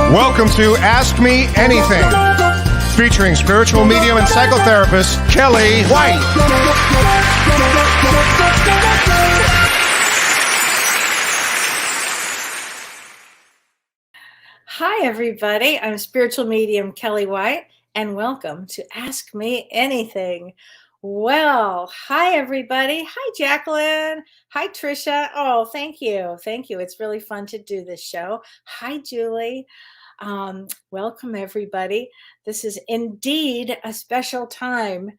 Welcome to Ask Me Anything, featuring spiritual medium and psychotherapist Kellee White. Hi, everybody. I'm spiritual medium Kellee White, and welcome to Ask Me Anything. Well, hi, everybody. Hi, Jacqueline. Hi, Trisha. Oh, thank you. Thank you. It's really fun to do this show. Hi, Julie. Welcome, everybody. This is indeed a special time.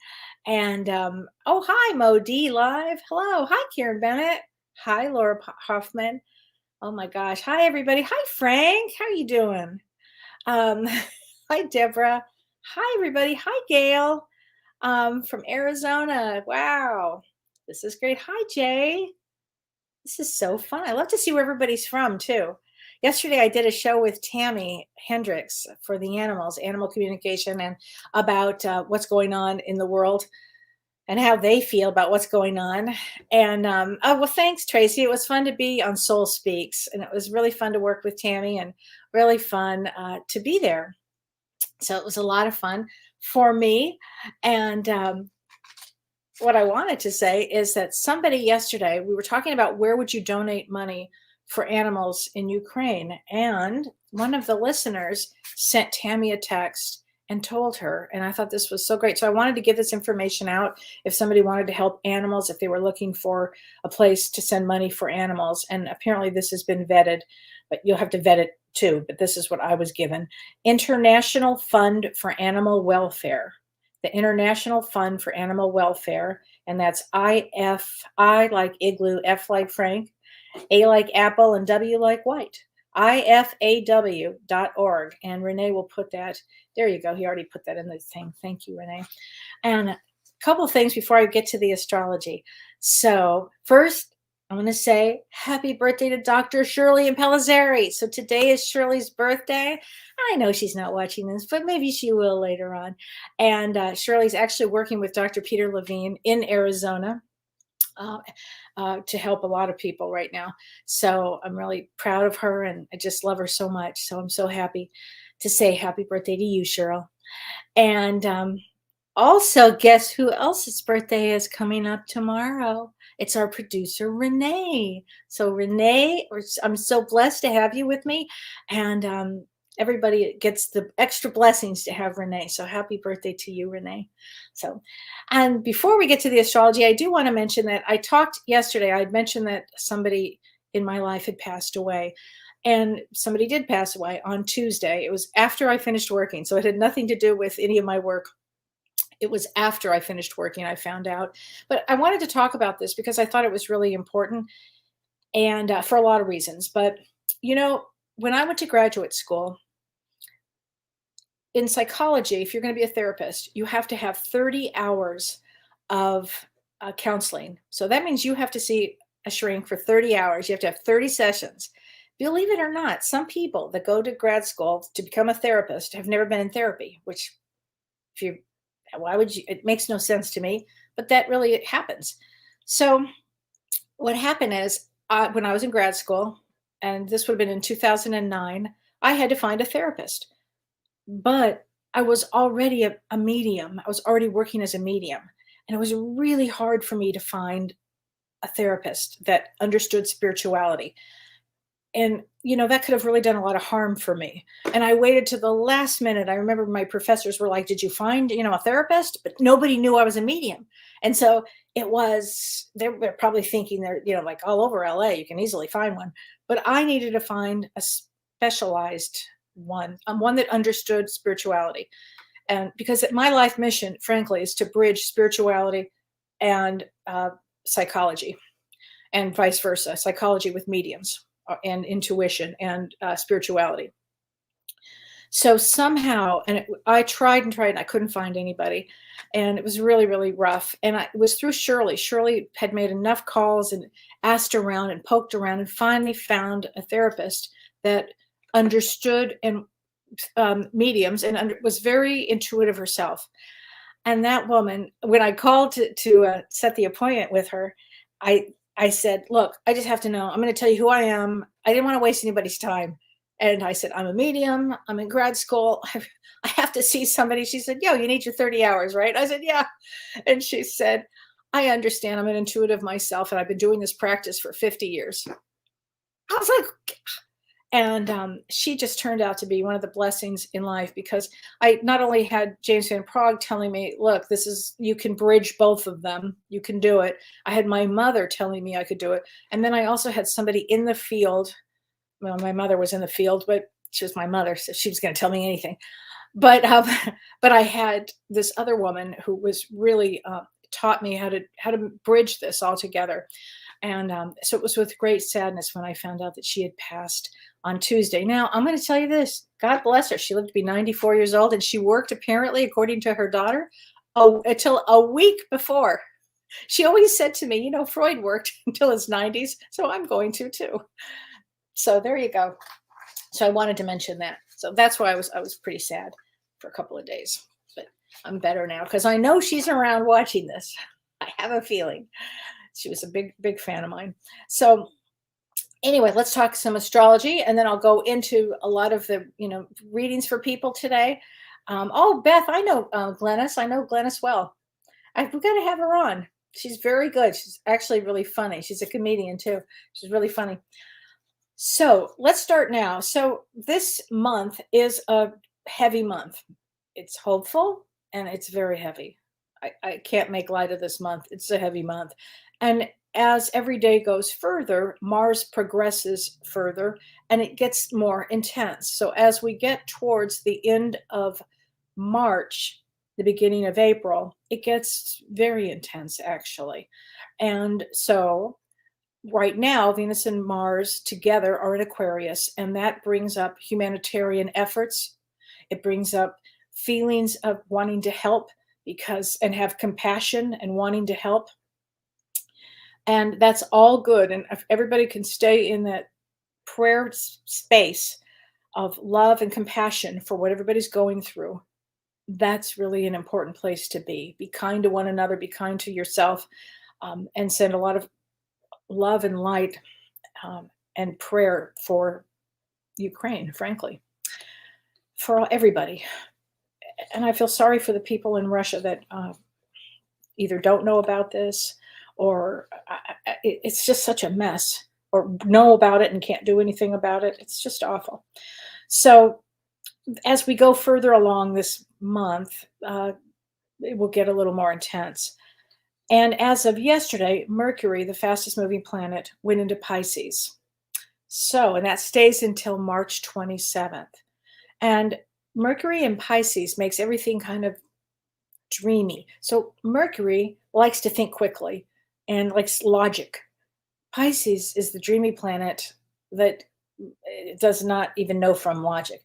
And oh, hi, Mo D Live. Hello. Hi, Karen Bennett. Hi, Laura Hoffman. Oh my gosh. Hi, everybody. Hi, Frank. How are you doing? Hi, Deborah. Hi, everybody. Hi, Gail from Arizona. Wow. This is great. Hi, Jay. This is so fun. I love to see where everybody's from, too. Yesterday, I did a show with Tammy Hendricks for the animal communication, and about what's going on in the world and how they feel about what's going on. And oh, well, thanks, Tracy. It was fun to be on Soul Speaks, and it was really fun to work with Tammy and really fun to be there. So it was a lot of fun for me. And what I wanted to say is that somebody yesterday, we were talking about where would you donate money for animals in Ukraine. And one of the listeners sent Tammy a text and told her, and I thought this was so great. So I wanted to give this information out if somebody wanted to help animals, if they were looking for a place to send money for animals. And apparently this has been vetted, but you'll have to vet it too. But this is what I was given. International Fund for Animal Welfare. The International Fund for Animal Welfare. And that's IF, I like igloo, F like Frank, A like apple, and W like white. IFAW.org. And Renee will put that. There you go. He already put that in the thing. Thank you, Renee. And a couple of things before I get to the astrology. So first, I'm going to say happy birthday to Dr. Shirley and Pellizzari. So today is Shirley's birthday. I know she's not watching this, but maybe she will later on. And Shirley's actually working with Dr. Peter Levine in Arizona to help a lot of people right now. So I'm really proud of her, and I just love her so much. So I'm so happy to say happy birthday to you, Cheryl. And also, guess who else's birthday is coming up tomorrow? It's our producer, Renee. So Renee, I'm so blessed to have you with me. And everybody gets the extra blessings to have Renee. So happy birthday to you, Renee. So, and before we get to the astrology, I do want to mention that I talked yesterday. I had mentioned that somebody in my life had passed away. And somebody did pass away on Tuesday. It was after I finished working. So it had nothing to do with any of my work. It was after I finished working, I found out. But I wanted to talk about this because I thought it was really important, and for a lot of reasons. But, you know, when I went to graduate school, in psychology, if you're going to be a therapist, you have to have 30 hours of counseling. So that means you have to see a shrink for 30 hours. You have to have 30 sessions. Believe it or not, some people that go to grad school to become a therapist have never been in therapy, which why would you? It makes no sense to me, but that really happens. So what happened is when I was in grad school, and this would have been in 2009, I had to find a therapist. But I was already a medium. I was already working as a medium. And it was really hard for me to find a therapist that understood spirituality. And, you know, that could have really done a lot of harm for me. And I waited to the last minute. I remember my professors were like, did you find, a therapist? But nobody knew I was a medium. And so they were probably thinking they're, like all over LA, you can easily find one. But I needed to find a specialized one that understood spirituality. And because my life mission, frankly, is to bridge spirituality and psychology, and vice versa, psychology with mediums and intuition and spirituality. So somehow, and I tried and I couldn't find anybody, and it was really, really rough. And it was through Shirley. Shirley had made enough calls and asked around and poked around and finally found a therapist that understood and mediums and was very intuitive herself. And that woman, when I called to set the appointment with her, I said, look, I just have to know. I'm going to tell you who I am. I didn't want to waste anybody's time. And I said, I'm a medium. I'm in grad school. I have to see somebody. She said, yo, you need your 30 hours, right? I said, yeah. And she said, I understand. I'm an intuitive myself, and I've been doing this practice for 50 years. I was like, and she just turned out to be one of the blessings in life, because I not only had James Van Praagh telling me, look, this is, you can bridge both of them. You can do it. I had my mother telling me I could do it. And then I also had somebody in the field. Well, my mother was in the field, but she was my mother, so she was going to tell me anything. But but I had this other woman who was really taught me how to bridge this all together. And so it was with great sadness when I found out that she had passed on Tuesday. Now, I'm going to tell you this. God bless her. She lived to be 94 years old, and she worked, apparently, according to her daughter, until a week before. She always said to me, you know, Freud worked until his 90s, so I'm going to too. So there you go. So I wanted to mention that. So that's why I was pretty sad for a couple of days. But I'm better now because I know she's around watching this. I have a feeling. She was a big fan of mine. So anyway, let's talk some astrology, and then I'll go into a lot of the, readings for people today. Oh, Beth, I know Glennis. I know Glennis well. We've got to have her on. She's very good. She's actually really funny. She's a comedian too. She's really funny. So let's start now. So this month is a heavy month. It's hopeful and it's very heavy. I can't make light of this month. It's a heavy month. And as every day goes further, Mars progresses further and it gets more intense. So as we get towards the end of March, the beginning of April, it gets very intense actually. And so right now, Venus and Mars together are in Aquarius, and that brings up humanitarian efforts. It brings up feelings of wanting to help and have compassion and wanting to help. And that's all good. And if everybody can stay in that prayer space of love and compassion for what everybody's going through, that's really an important place to be. Be kind to one another, be kind to yourself, and send a lot of love and light and prayer for Ukraine, frankly, for everybody. And I feel sorry for the people in Russia that either don't know about this or it's just such a mess, or know about it and can't do anything about it. It's just awful. So as we go further along this month, it will get a little more intense. And as of yesterday, Mercury, the fastest moving planet, went into Pisces. So, and that stays until March 27th. And Mercury in Pisces makes everything kind of dreamy. So Mercury likes to think quickly and likes logic. Pisces is the dreamy planet that does not even know from logic.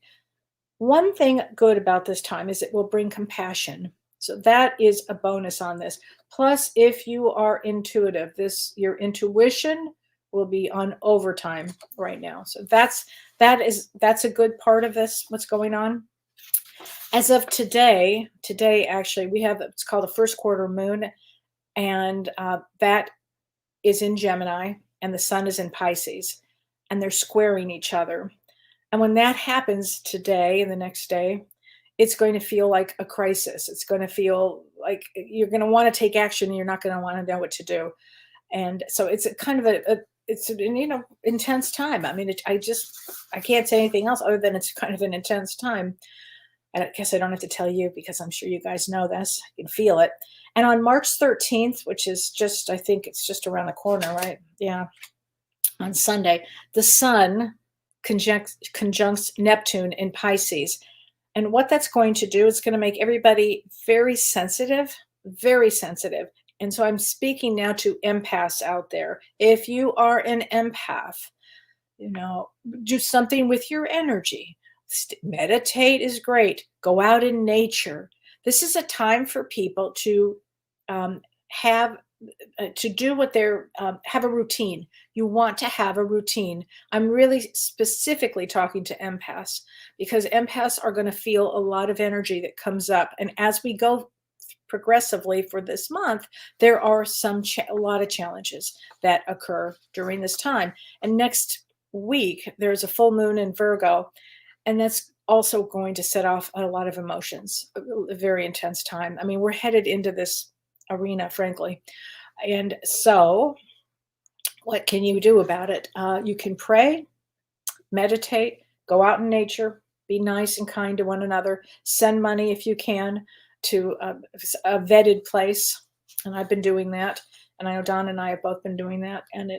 One thing good about this time is it will bring compassion. So that is a bonus on this. Plus, if you are intuitive, your intuition will be on overtime right now. So that's a good part of this, what's going on. As of today actually, we have, it's called a first quarter moon, and that is in Gemini, and the sun is in Pisces, and they're squaring each other. And when that happens today and the next day, it's going to feel like a crisis. It's going to feel like you're going to want to take action and you're not going to want to know what to do. And so it's a kind of it's an intense time. I mean, I can't say anything else other than it's kind of an intense time. And I guess I don't have to tell you because I'm sure you guys know this. You can feel it. And on March 13th, which is I think it's just around the corner, right? Yeah. On Sunday, the sun conjuncts Neptune in Pisces. And what that's going to do is going to make everybody very sensitive, very sensitive. And so I'm speaking now to empaths out there. If you are an empath, do something with your energy. Meditate is great. Go out in nature. This is a time for people to do what they're have a routine. You want to have a routine. I'm really specifically talking to empaths because empaths are going to feel a lot of energy that comes up. And as we go progressively for this month, there are a lot of challenges that occur during this time. And next week, there's a full moon in Virgo, and that's also going to set off a lot of emotions, a very intense time. I mean, we're headed into this arena, frankly. And so, what can you do about it? You can pray, meditate, go out in nature, be nice and kind to one another, send money if you can to a vetted place. And I've been doing that. And I know Don and I have both been doing that. And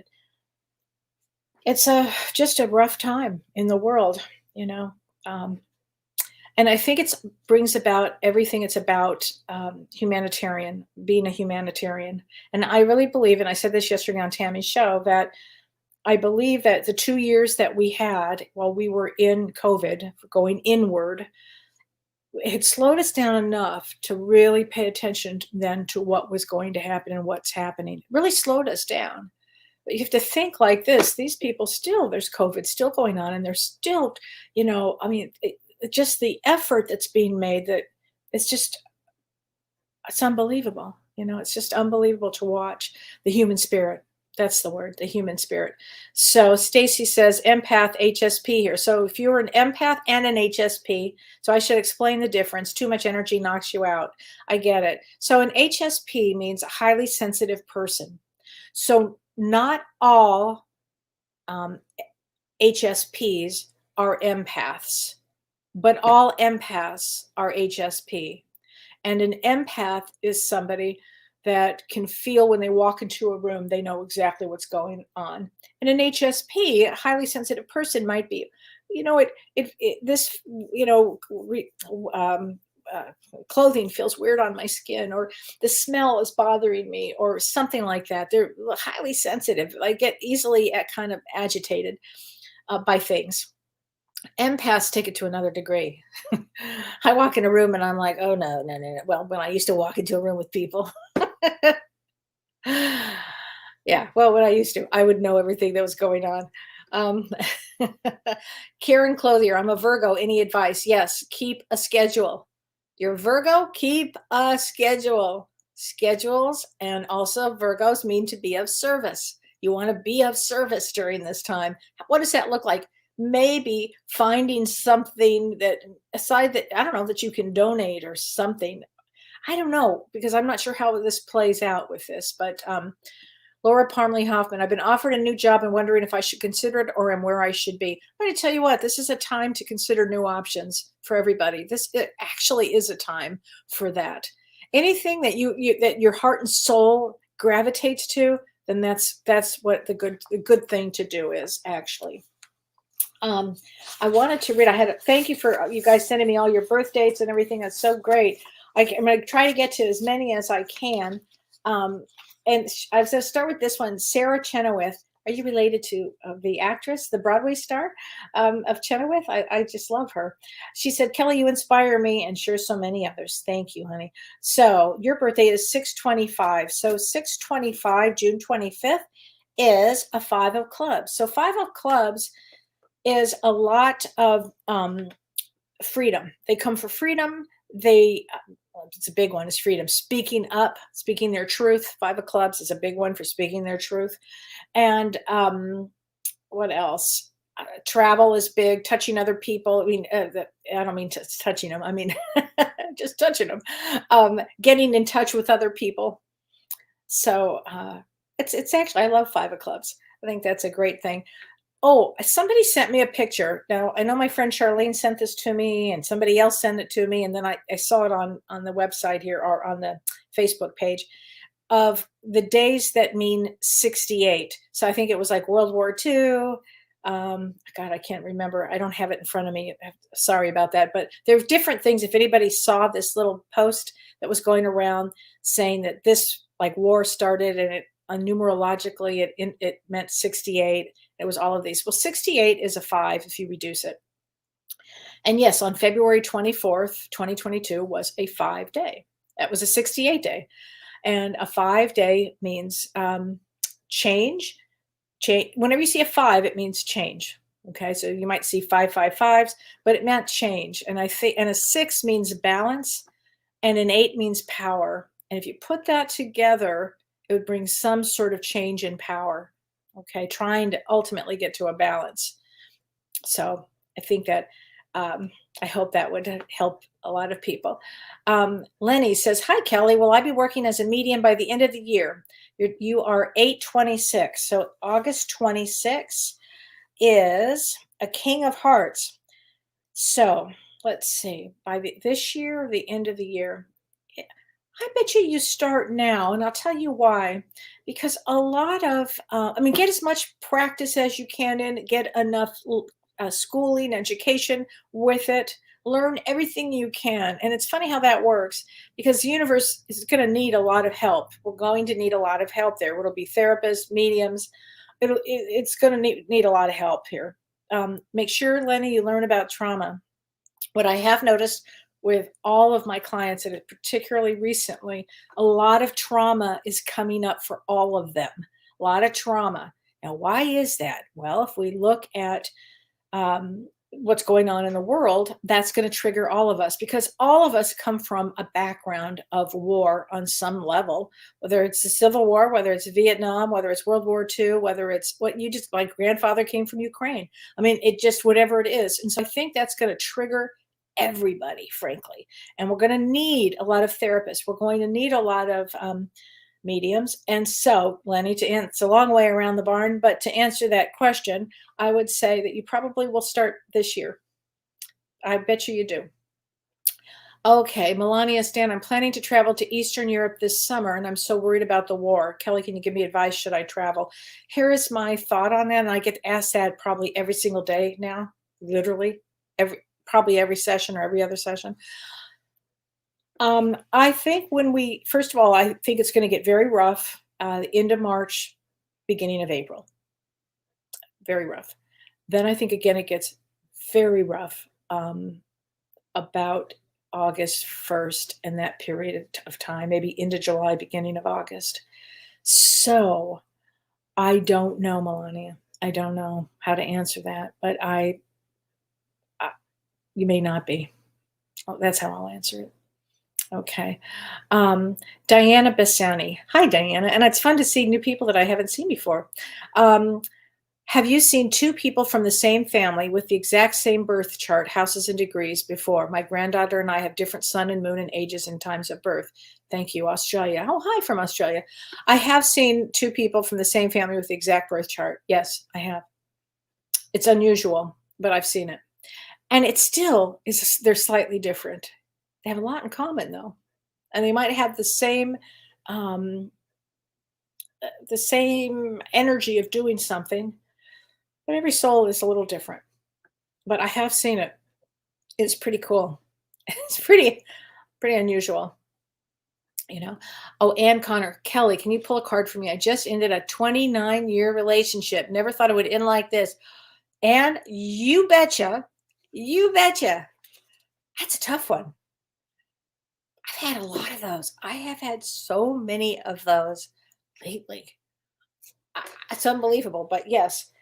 it's just a rough time in the world, you know. And I think it brings about everything. It's about humanitarian, being a humanitarian. And I really believe, and I said this yesterday on Tammy's show, that I believe that the 2 years that we had while we were in COVID, going inward, it slowed us down enough to really pay attention then to what was going to happen and what's happening. It really slowed us down. But you have to think like this. These people still, there's COVID still going on, and they're still, you know, I mean, just the effort that's being made, that it's unbelievable. You know, it's just unbelievable to watch the human spirit. That's the word, the human spirit. So Stacy says empath HSP here. So if you're an empath and an HSP, so I should explain the difference. Too much energy knocks you out. I get it. So an HSP means a highly sensitive person. So not all HSPs are empaths, but all empaths are HSP. And an empath is somebody that can feel when they walk into a room, they know exactly what's going on. And an HSP, a highly sensitive person, might be, you know, this, you know, clothing feels weird on my skin, or the smell is bothering me, or something like that. They're highly sensitive. I get easily kind of agitated by things. Empaths take it to another degree. I walk in a room and I'm like, oh, no. Well, when I used to walk into a room with people. Yeah, well, when I used to, I would know everything that was going on. Karen Clothier, I'm a Virgo. Any advice? Yes, keep a schedule. You're Virgo, keep a schedule. Schedules and also Virgos mean to be of service. You want to be of service during this time. What does that look like? Maybe finding something that, aside that, I don't know, that you can donate or something. I don't know, because I'm not sure how this plays out with this, but Laura Parmley Hoffman, I've been offered a new job and wondering if I should consider it or am where I should be. I'm going to tell you what, this is a time to consider new options for everybody. It actually is a time for that. Anything that that your heart and soul gravitates to, then that's what the good thing to do is, actually. I wanted to read, thank you for you guys sending me all your birth dates and everything. That's so great. I'm going to try to get to as many as I can. And I'm going to start with this one. Sarah Chenoweth. Are you related to the actress, the Broadway star of Chenoweth? I just love her. She said, Kellee, you inspire me, and sure so many others. Thank you, honey. So your birthday is 6/25. So 6/25, June 25th, is a 5 of clubs. So 5 of clubs is a lot of freedom. They come for freedom. It's a big one, is freedom. Speaking up, speaking their truth. 5 of clubs is a big one for speaking their truth. And what else? Travel is big. Touching other people. I mean, I don't mean touching them. I mean, just touching them. Getting in touch with other people. So it's actually, I love 5 of clubs. I think that's a great thing. Oh, somebody sent me a picture. Now, I know my friend Charlene sent this to me, and somebody else sent it to me, and then I saw it on the website here, or on the Facebook page, of the days that mean 68. So I think it was like World War II. God, I can't remember. I don't have it in front of me. Sorry about that. But there are different things. If anybody saw this little post that was going around saying that this like war started, and it numerologically it meant 68. It was all of these. Well, 68 is a 5 if you reduce it. And yes, on February 24th, 2022 was a 5 day. That was a 68 day. And a 5 day means change. Whenever you see a 5, it means change. Okay, so you might see 555s, but it meant change. And I think, and a 6 means balance, and an 8 means power. And if you put that together, it would bring some sort of change in power. Okay, trying to ultimately get to a balance. So I think that I hope that would help a lot of people. Lenny says, "Hi Kellee, will I be working as a medium by the end of the year? You are 8/26, so August 26 is a King of Hearts. So let's see, by this year or the end of the year, I bet you start now, and I'll tell you why. Because a lot of, I mean, get as much practice as you can in, get enough schooling, education with it, learn everything you can. And it's funny how that works because the universe is going to need a lot of help. We're going to need a lot of help there. It'll be therapists, mediums. It's going to need a lot of help here. Make sure, Lenny, you learn about trauma. What I have noticed with all of my clients, and particularly recently, a lot of trauma is coming up for all of them. A lot of trauma. Now, why is that? Well, if we look at what's going on in the world, that's going to trigger all of us because all of us come from a background of war on some level, whether it's the Civil War, whether it's Vietnam, whether it's World War II, whether it's my grandfather came from Ukraine. I mean, it just, whatever it is. And so I think that's going to trigger everybody, frankly. And we're going to need a lot of therapists. We're going to need a lot of mediums. And so, Lenny, it's a long way around the barn, but to answer that question, I would say that you probably will start this year. I bet you do. Okay, Melania Stan, I'm planning to travel to Eastern Europe this summer, and I'm so worried about the war. Kellee, can you give me advice? Should I travel? Here is my thought on that, and I get asked that probably every single day now, literally, probably every session or every other session. I think first of all, I think it's going to get very rough end of March, beginning of April. Very rough. Then I think again it gets very rough about August 1st and that period of time, maybe into July, beginning of August. So I don't know, Melania. I don't know how to answer that, but you may not be. Oh, that's how I'll answer it. Okay. Diana Bassani. Hi, Diana. And it's fun to see new people that I haven't seen before. Have you seen two people from the same family with the exact same birth chart, houses and degrees before? My granddaughter and I have different sun and moon and ages and times of birth. Thank you, Australia. Oh, hi from Australia. I have seen two people from the same family with the exact birth chart. Yes, I have. It's unusual, but I've seen it. And it still is, they're slightly different. They have a lot in common, though, and they might have the same energy of doing something, but every soul is a little different. But I have seen it. It's pretty cool. It's pretty unusual, you know. Oh, Ann Connor, Kellee, can you pull a card for me? I just ended a 29-year relationship. Never thought it would end like this. And you betcha, that's a tough one. I've had a lot of those. I have had so many of those lately. It's unbelievable. But yes,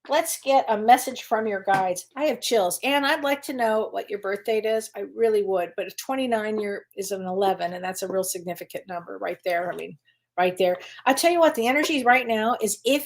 let's get a message from your guides. I have chills. And I'd like to know what your birth date is. I really would. But a 29-year is an 11, and that's a real significant number right there. I mean, right there. I tell you what, the energy right now is I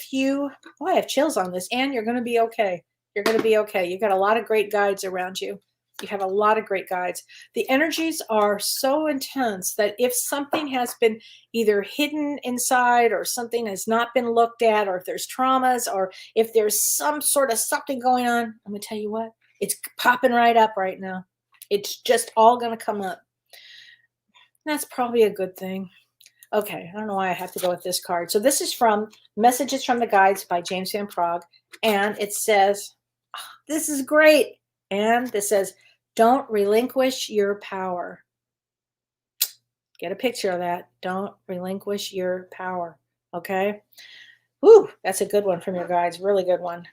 have chills on this, and you're going to be okay. You're going to be okay. You've got a lot of great guides around you. You have a lot of great guides. The energies are so intense that if something has been either hidden inside or something has not been looked at, or if there's traumas, or if there's some sort of something going on, I'm going to tell you what, it's popping right up right now. It's just all going to come up. That's probably a good thing. Okay, I don't know why I have to go with this card. So this is from Messages from the Guides by James Van Praagh, and it says, this is great. And this says, don't relinquish your power. Get a picture of that. Don't relinquish your power. Okay. Whew, that's a good one from your guides. Really good one.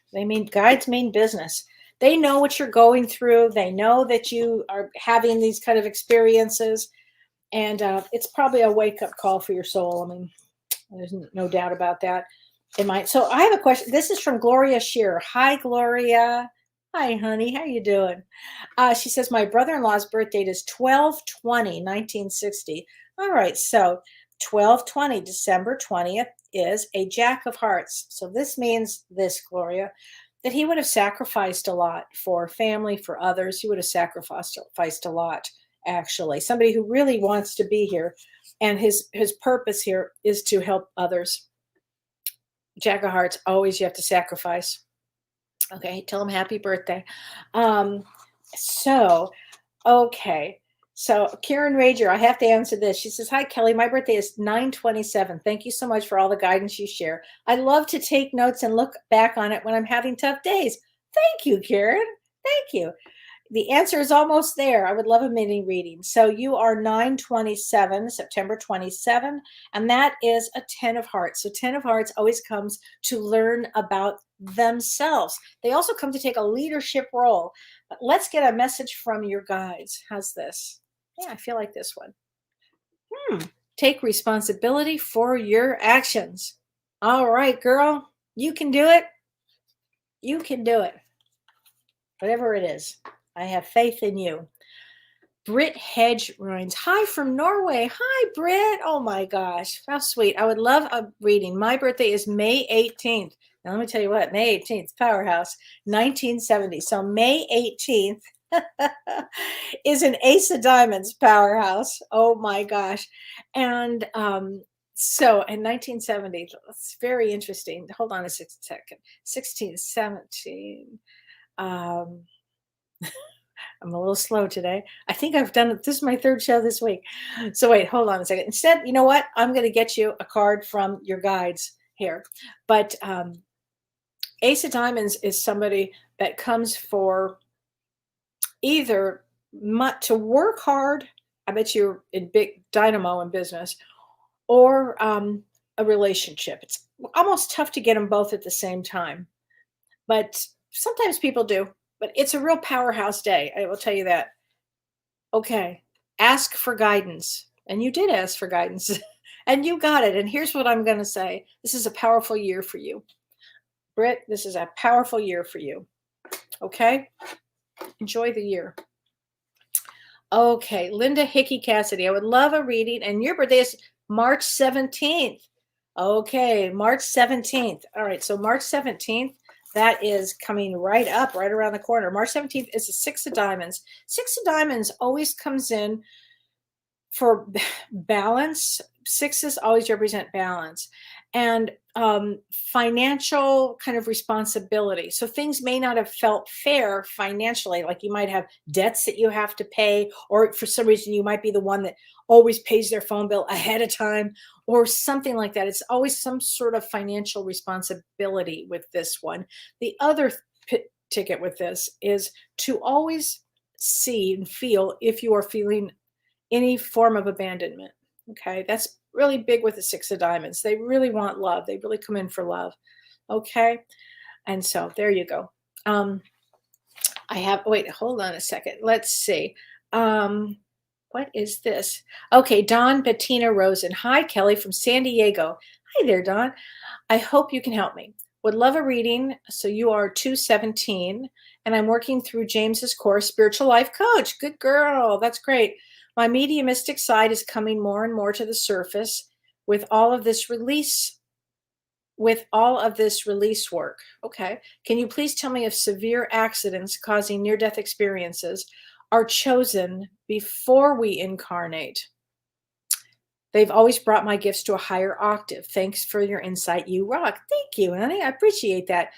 Guides mean business. They know what you're going through. They know that you are having these kind of experiences. And it's probably a wake-up call for your soul. I mean, there's no doubt about that. It might. So I have a question. This is from Gloria Shearer. Hi, Gloria. Hi, honey. How you doing? She says, my brother-in-law's birth date is 12/20/1960. All right. So 12/20, December 20th, is a Jack of Hearts. So this means this, Gloria, that he would have sacrificed a lot for family, for others. He would have sacrificed a lot, actually. Somebody who really wants to be here, and his purpose here is to help others. Jack of Hearts, always you have to sacrifice. Okay, tell him happy birthday. Okay. So Karen Rager, I have to answer this. She says, hi, Kellee. My birthday is 9/27. Thank you so much for all the guidance you share. I love to take notes and look back on it when I'm having tough days. Thank you, Karen. Thank you. The answer is almost there. I would love a mini reading. So you are 9/27, September 27, and that is a 10 of hearts. So 10 of hearts always comes to learn about themselves. They also come to take a leadership role. But let's get a message from your guides. How's this? Yeah, I feel like this one. Take responsibility for your actions. All right, girl, you can do it. You can do it. Whatever it is. I have faith in you. Britt Hedge Rhines. Hi from Norway. Hi, Britt. Oh my gosh. How sweet. I would love a reading. My birthday is May 18th. Now, let me tell you what, May 18th, powerhouse, 1970. So May 18th is an Ace of Diamonds powerhouse. Oh my gosh. And so in 1970, it's very interesting. Hold on a second. 16, 17. I'm a little slow today. I think I've done it. This is my third show this week. So wait, hold on a second. Instead, you know what? I'm going to get you a card from your guides here. But Ace of Diamonds is somebody that comes for either to work hard. I bet you're in big dynamo in business, or a relationship. It's almost tough to get them both at the same time. But sometimes people do. But it's a real powerhouse day. I will tell you that. Okay. Ask for guidance. And you did ask for guidance. And you got it. And here's what I'm going to say. This is a powerful year for you. Britt, this is a powerful year for you. Okay? Enjoy the year. Okay. Linda Hickey Cassidy. I would love a reading. And your birthday is March 17th. Okay. March 17th. All right. So March 17th. That is coming right up, right around the corner. March 17th is the Six of Diamonds. Six of Diamonds always comes in for balance. Sixes always represent balance and financial kind of responsibility. So things may not have felt fair financially, like you might have debts that you have to pay, or for some reason you might be the one that always pays their phone bill ahead of time or something like that. It's always some sort of financial responsibility with this one. The other ticket with this is to always see and feel if you are feeling any form of abandonment. Okay, that's really big with the Six of Diamonds. They really want love. They really come in for love. Okay, and so there you go. Wait, hold on a second. Let's see. What is this? Okay, Dawn Bettina Rosen. Hi, Kellee from San Diego. Hi there, Dawn. I hope you can help me. Would love a reading. So you are 217, and I'm working through James's course, Spiritual Life Coach. Good girl. That's great. My mediumistic side is coming more and more to the surface with all of this release work. Okay. Can you please tell me if severe accidents causing near-death experiences are chosen before we incarnate? They've always brought my gifts to a higher octave. Thanks for your insight. You rock. Thank you, honey. I appreciate that.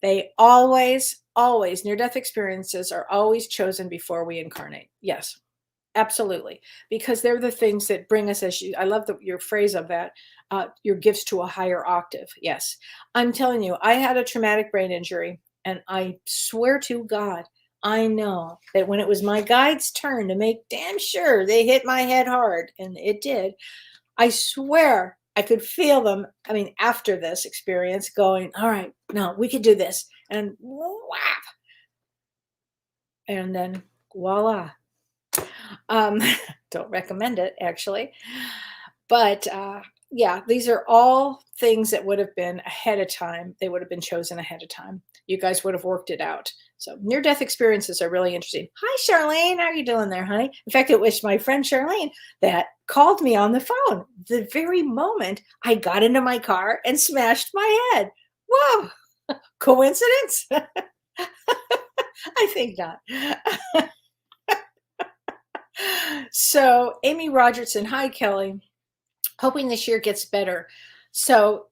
They always, near-death experiences are always chosen before we incarnate. Yes. Absolutely, because they're the things that bring us, I love your phrase of that, your gifts to a higher octave. Yes, I'm telling you, I had a traumatic brain injury, and I swear to God, I know that when it was my guide's turn to make damn sure they hit my head hard, and it did, I swear I could feel them. I mean, after this experience going, all right, no, we could do this. And whap. And then voila. Don't recommend it, actually. But yeah, these are all things that would have been ahead of time. They would have been chosen ahead of time. You guys would have worked it out. So near-death experiences are really interesting. Hi, Charlene. How are you doing there, honey? In fact, it was my friend Charlene that called me on the phone the very moment I got into my car and smashed my head. Whoa, coincidence? I think not. So Amy Rogerson, hi, Kelly. Hoping this year gets better. So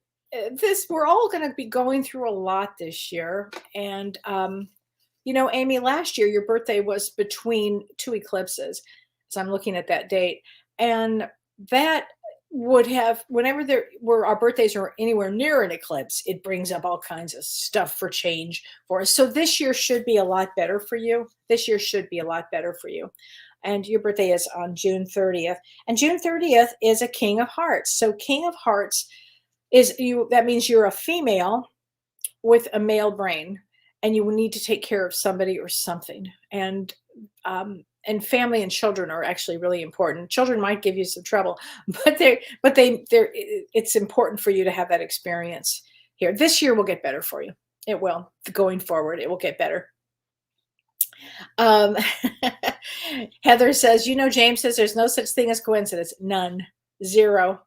we're all going to be going through a lot this year. And Amy, last year your birthday was between two eclipses. So I'm looking at that date. And that would have, whenever our birthdays are anywhere near an eclipse, it brings up all kinds of stuff for change for us. So this year should be a lot better for you. This year should be a lot better for you. And your birthday is on June 30th. And June 30th is a King of Hearts. So King of Hearts that means you're a female with a male brain, and you will need to take care of somebody or something. And family and children are actually really important. Children might give you some trouble, but it's important for you to have that experience here. This year will get better for you. It will. Going forward, it will get better. Heather says, James says there's no such thing as coincidence. None. Zero.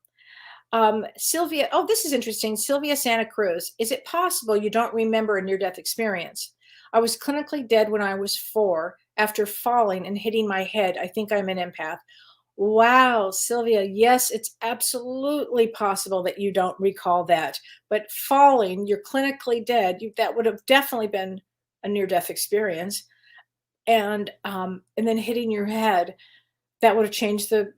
Sylvia, oh, this is interesting. Sylvia Santa Cruz, is it possible you don't remember a near-death experience? I was clinically dead when I was 4 after falling and hitting my head. I think I'm an empath. Wow, Sylvia, yes, it's absolutely possible that you don't recall that. But falling, you're clinically dead. That would have definitely been a near-death experience. And then hitting your head, that would have changed the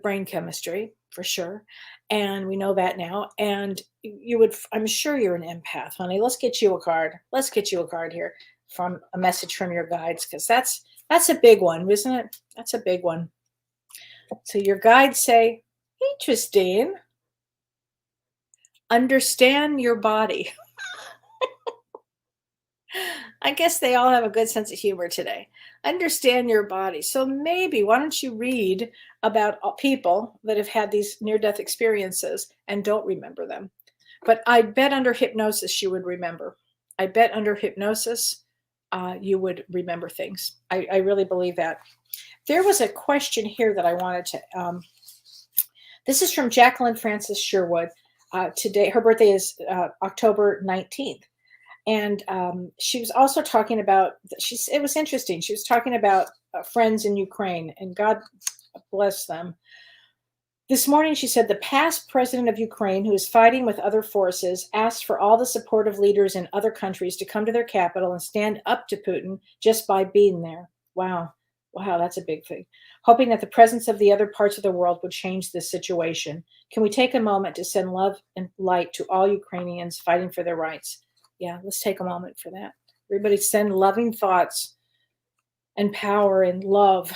brain chemistry for sure. And we know that now. And I'm sure you're an empath, honey. Let's get you a card. Let's get you a card here from a message from your guides, because that's a big one, isn't it? That's a big one. So your guides say, interesting. Understand your body. I guess they all have a good sense of humor today. Understand your body. So maybe, why don't you read about people that have had these near-death experiences and don't remember them? But I bet under hypnosis you would remember. I bet under hypnosis you would remember things. I really believe that. There was a question here that I wanted to, this is from Jacqueline Francis Sherwood. Today, her birthday is October 19th. And she was also talking about, it was interesting. She was talking about friends in Ukraine, and God bless them. This morning, she said, the past president of Ukraine, who is fighting with other forces, asked for all the support of leaders in other countries to come to their capital and stand up to Putin just by being there. Wow. Wow, that's a big thing. Hoping that the presence of the other parts of the world would change this situation. Can we take a moment to send love and light to all Ukrainians fighting for their rights? Yeah, let's take a moment for that. Everybody send loving thoughts and power in love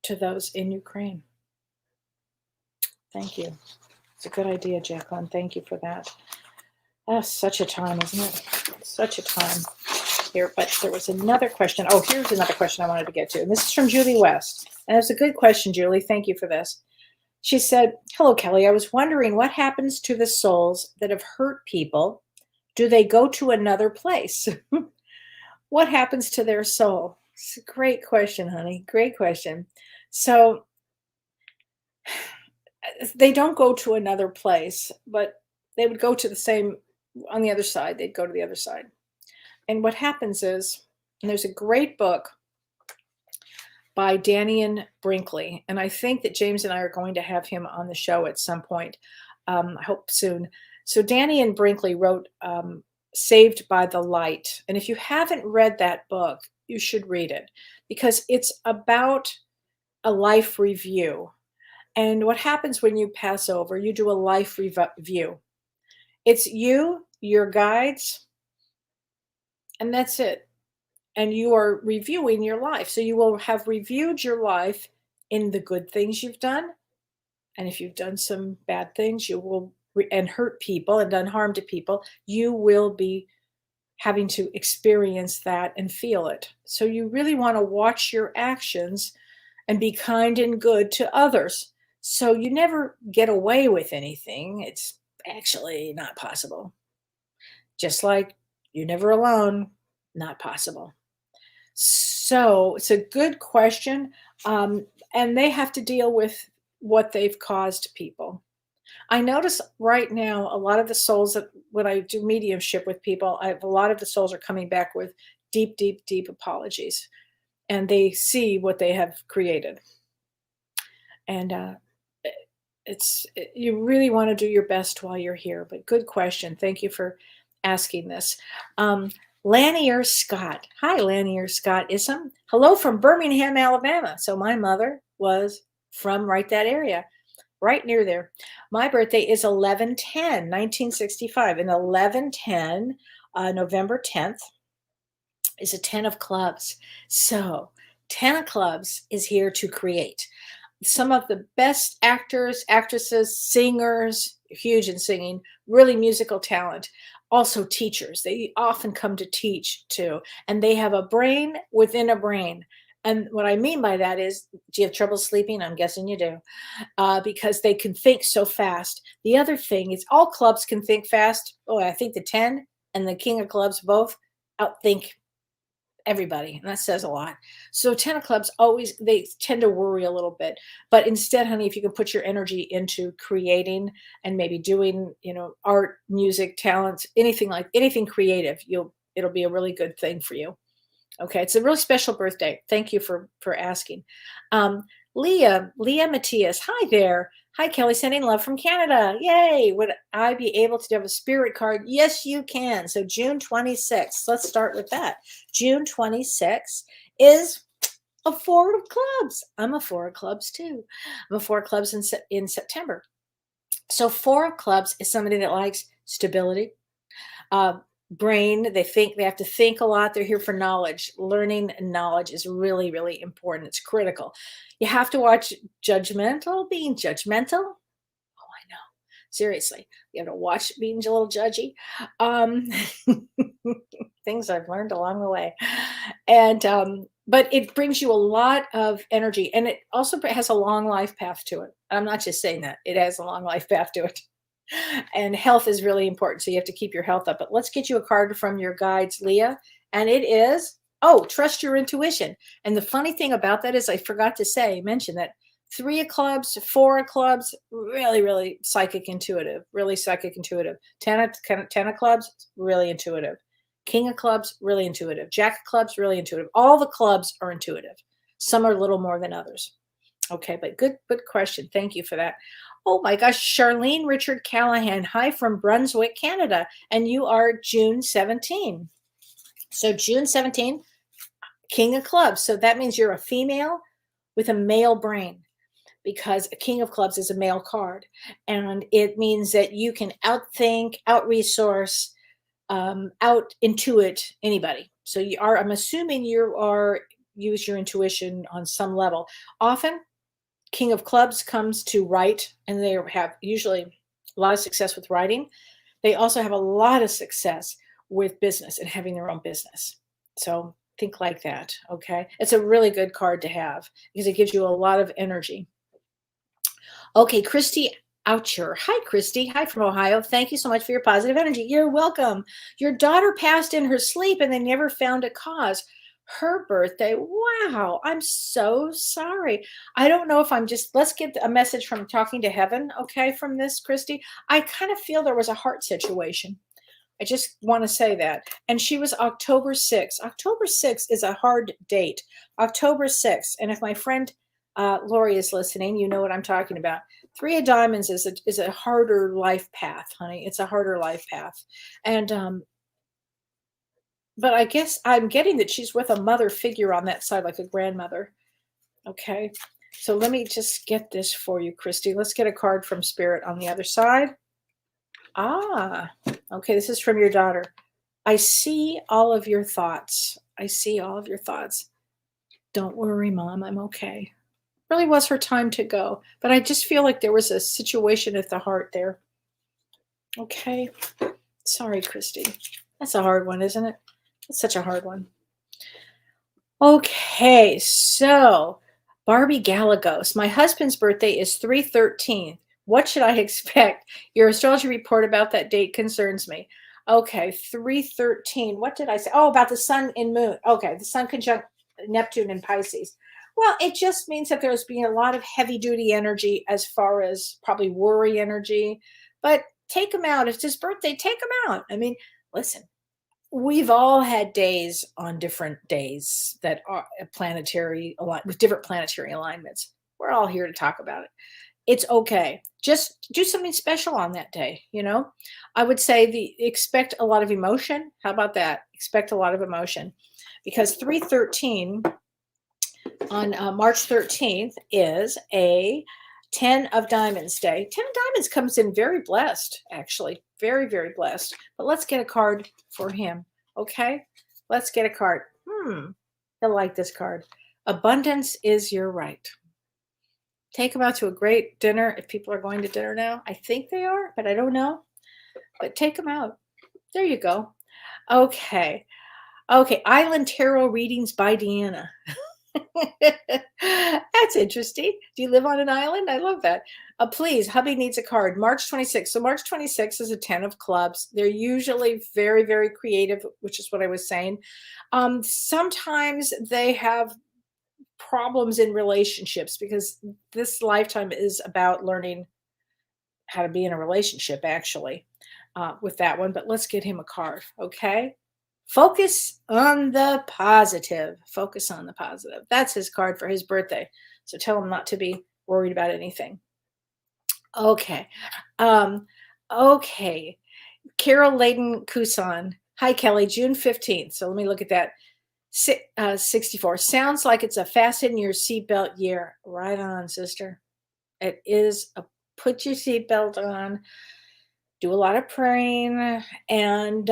to those in Ukraine. Thank you. It's a good idea, Jacqueline. Thank you for that. Oh, such a time, isn't it? Such a time here. But there was another question. Oh, here's another question I wanted to get to. And this is from Julie West. And it's a good question, Julie. Thank you for this. She said, hello, Kelly. I was wondering what happens to the souls that have hurt people. Do they go to another place? What happens to their soul? It's a great question, honey. Great question. So they don't go to another place, but they would go to the same, on the other side. They'd go to the other side. And what happens is, and there's a great book by Daniel Brinkley. And I think that James and I are going to have him on the show at some point. I hope soon. So Daniel Brinkley wrote Saved by the Light. And if you haven't read that book, you should read it, because it's about a life review. And what happens when you pass over, you do a life review. It's you, your guides, and that's it. And you are reviewing your life. So you will have reviewed your life in the good things you've done. And if you've done some bad things, you will, and hurt people and done harm to people, you will be having to experience that and feel it. So you really want to watch your actions and be kind and good to others. So you never get away with anything. It's actually not possible. just like you're never alone, not possible. So it's a good question. And they have to deal with what they've caused people. I notice right now a lot of the souls that when I do mediumship with people, I have a lot of the souls are coming back with deep, deep, deep apologies, and they see what they have created. And you really want to do your best while you're here. But good question. Thank you for asking this. Lanier Scott. Hi, Lanier Scott Ism. Hello from Birmingham, Alabama. So my mother was from right that area, right near there. My birthday is 11/10, 1965. And 11/10, November 10th, is a 10 of clubs. So 10 of clubs is here to create. Some of the best actors, actresses, singers, huge in singing, really musical talent. Also teachers. They often come to teach too. And they have a brain within a brain. And what I mean by that is, do you have trouble sleeping? I'm guessing you do. Because they can think so fast. The other thing is all clubs can think fast. Oh, I think the 10 and the king of clubs both outthink everybody, and that says a lot. So 10 of clubs always, they tend to worry a little bit, but instead, honey, if you can put your energy into creating and maybe doing, art, music, talent, anything creative, it'll be a really good thing for you. Okay, it's a really special birthday. Thank you for asking. Leah Matthias, hi there. Hi, Kellee, sending love from Canada. Yay. Would I be able to have a spirit card? Yes, you can. So June 26th, let's start with that. June 26th is a 4 of clubs. I'm a 4 of clubs too. I'm a 4 of clubs in September. So 4 of clubs is somebody that likes stability, brain. They have to think a lot. They're here for knowledge. Learning and knowledge is really, really important. It's critical. You have to watch being judgmental. Oh, I know. Seriously, you have to watch being a little judgy. Things I've learned along the way. And, but it brings you a lot of energy, and it also has a long life path to it. I'm not just saying that. It has a long life path to it. And health is really important. So you have to keep your health up. But let's get you a card from your guides, Leah. And it is, trust your intuition. And the funny thing about that is I forgot to mention that 3 of clubs, 4 of clubs, really, really psychic intuitive, really psychic intuitive. 10 of clubs, really intuitive. King of clubs, really intuitive. Jack of clubs, really intuitive. All the clubs are intuitive. Some are a little more than others. Okay, but good question. Thank you for that. Oh my gosh, Charlene Richard Callahan. Hi from Brunswick, Canada. And you are June 17. So June 17, King of Clubs. So that means you're a female with a male brain, because a King of Clubs is a male card. And it means that you can outthink, out-resource, out-intuit anybody. So I'm assuming use your intuition on some level. Often, King of Clubs comes to write, and they have usually a lot of success with writing. They also have a lot of success with business and having their own business. So think like that, okay? It's a really good card to have because it gives you a lot of energy. Okay, Christy Oucher. Hi, Christy. Hi from Ohio. Thank you so much for your positive energy. You're welcome. Your daughter passed in her sleep and they never found a cause. Her birthday. Wow. I'm so sorry. I don't know if let's get a message from Talking to Heaven, okay, from this, Christy. I kind of feel there was a heart situation. I just want to say that. And she was October 6th. October 6th is a hard date. October 6th. And if my friend Lori is listening, you know what I'm talking about. 3 of Diamonds is a harder life path, honey. It's a harder life path. And but I guess I'm getting that she's with a mother figure on that side, like a grandmother. Okay. So let me just get this for you, Christy. Let's get a card from Spirit on the other side. Okay. This is from your daughter. I see all of your thoughts. I see all of your thoughts. Don't worry, Mom. I'm okay. Really was her time to go. But I just feel like there was a situation at the heart there. Okay. Sorry, Christy. That's a hard one, isn't it? It's such a hard one. Okay, so Barbie Galagos. My husband's birthday is 3/13. What should I expect? Your astrology report about that date concerns me. Okay, 313. What did I say? Oh, about the sun and moon. Okay, the sun conjunct Neptune in Pisces. Well, it just means that there's being a lot of heavy duty energy as far as probably worry energy. But take him out. It's his birthday. Take him out. I mean, listen, we've all had days on different days that are planetary with different planetary alignments. We're all here to talk about it. It's okay. Just do something special on that day, you know? I would say expect a lot of emotion. How about that? Expect a lot of emotion because 313 on March 13th is a 10 of Diamonds day. 10 of Diamonds comes in very blessed, actually. Very, very blessed. But let's get a card for him, okay? Let's get a card. He'll like this card. Abundance is your right. Take him out to a great dinner if people are going to dinner now. I think they are, but I don't know. But take them out. There you go. Okay. Okay. Island Tarot readings by Deanna. That's interesting. Do you live on an island? I love that. Please, hubby needs a card. March 26th. So March 26th is a 10 of clubs. They're usually very, very creative, which is what I was saying. Sometimes they have problems in relationships because this lifetime is about learning how to be in a relationship, actually, with that one. But let's get him a card, okay? Focus on the positive. Focus on the positive. That's his card for his birthday. So tell him not to be worried about anything. Okay. Okay. Carol Layden Kusan. Hi, Kelly. June 15th. So let me look at that. 64. Sounds like it's a fasten your seatbelt year. Right on, sister. It is a put your seatbelt on, do a lot of praying, and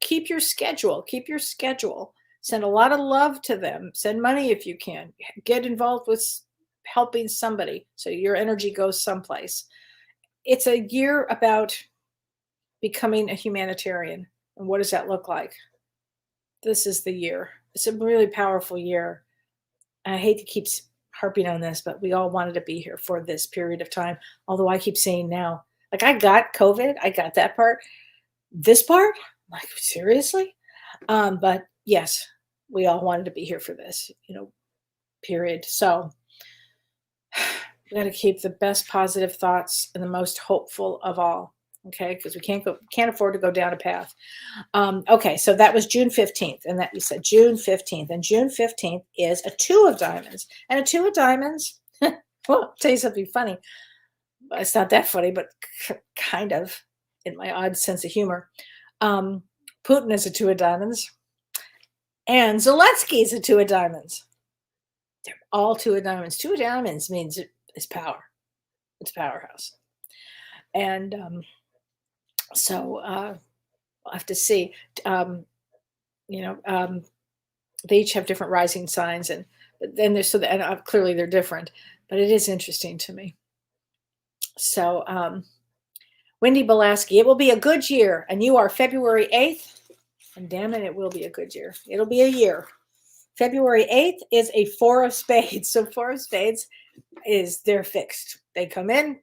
keep your schedule. Keep your schedule. Send a lot of love to them. Send money if you can. Get involved with helping somebody so your energy goes someplace. It's a year about becoming a humanitarian. And what does that look like? This is the year. It's a really powerful year. I hate to keep harping on this, but we all wanted to be here for this period of time. Although I keep saying now, like I got COVID, I got that part. This part, like seriously? But yes, we all wanted to be here for this, period. So we got to keep the best positive thoughts and the most hopeful of all. Okay, because we can't afford to go down a path. Okay, so that was June 15th, and that you said June 15th, and June 15th is a 2 of Diamonds, and a 2 of Diamonds. Well, I'll tell you something funny. It's not that funny, but kind of in my odd sense of humor. Putin is a 2 of Diamonds, and Zelensky is a 2 of Diamonds. They're all 2 of Diamonds. 2 of Diamonds means it's power. It's a powerhouse, and so we'll have to see. They each have different rising signs, and then clearly they're different. But it is interesting to me. So, Wendy Belaski, it will be a good year, and you are February 8th, and damn it, it will be a good year. It'll be a year. February 8th is a 4 of Spades. So 4 of Spades they're fixed. They come in.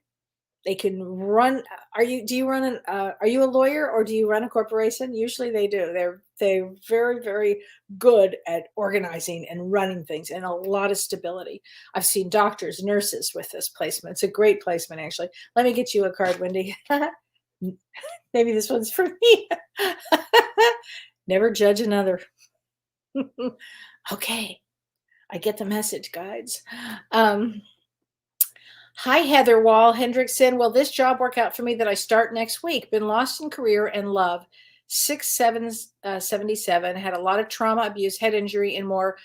They can run. Are you a lawyer or do you run a corporation? Usually they do. They're very, very good at organizing and running things and a lot of stability. I've seen doctors, nurses with this placement. It's a great placement, actually. Let me get you a card, Wendy. Maybe this one's for me. Never judge another. Okay. I get the message, guides. Hi, Heather Wall Hendrickson. Will this job work out for me that I start next week? Been lost in career and love. 6/7/77. Had a lot of trauma, abuse, head injury, and more.